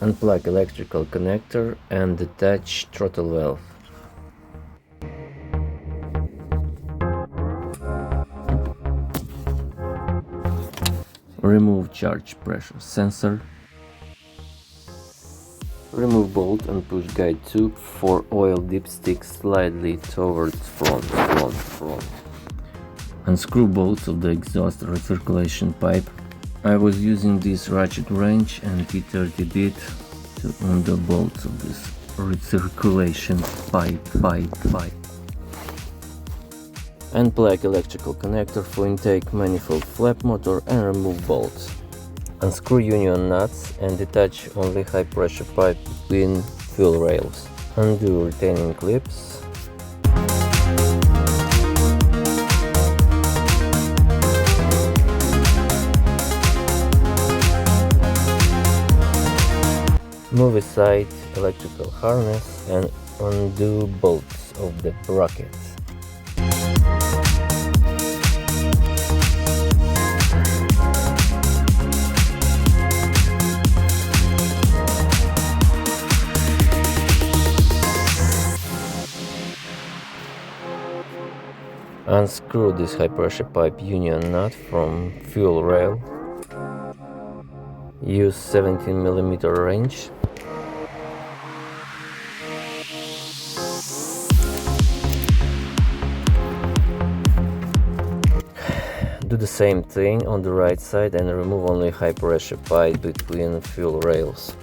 Unplug electrical connector and detach throttle valve. Remove charge pressure sensor. Remove bolt and push guide tube for oil dipstick slightly towards front. Unscrew bolts of the exhaust recirculation pipe. I was using this ratchet wrench and T30 bit to undo the bolts of this recirculation pipe. Unplug electrical connector for intake manifold flap motor and remove bolts. Unscrew union nuts and detach only high pressure pipe between fuel rails. Undo retaining clips. Move aside electrical harness and undo bolts of the brackets. Unscrew this high pressure pipe union nut from fuel rail. Use 17mm wrench. Do the same thing on the right side and remove only high pressure pipe between fuel rails.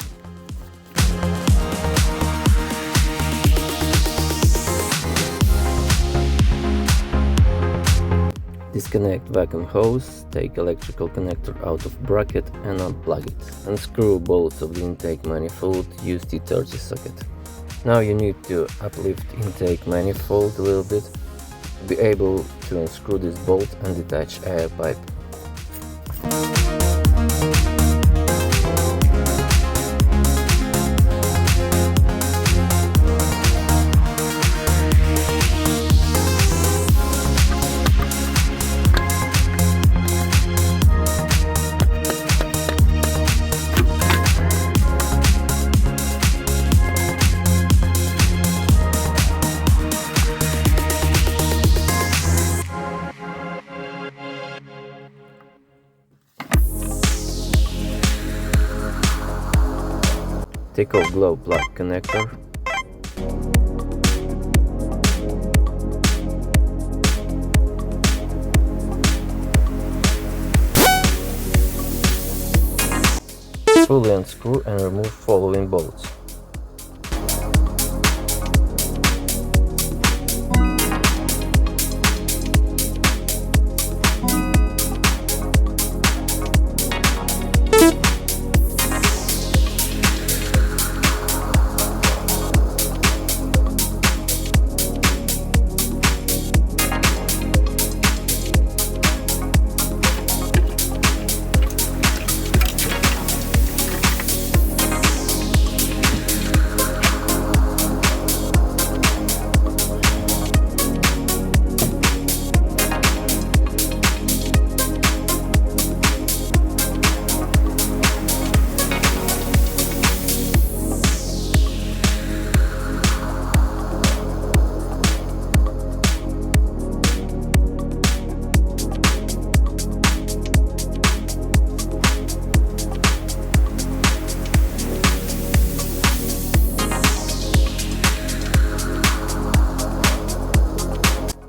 Disconnect vacuum hose, take electrical connector out of bracket and unplug it. Unscrew bolts of the intake manifold, use T30 socket. Now you need to uplift intake manifold a little bit to be able to unscrew this bolt and detach air pipe. Take off glow plug connector. Fully unscrew and remove following bolts.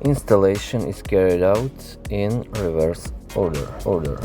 Installation is carried out in reverse order.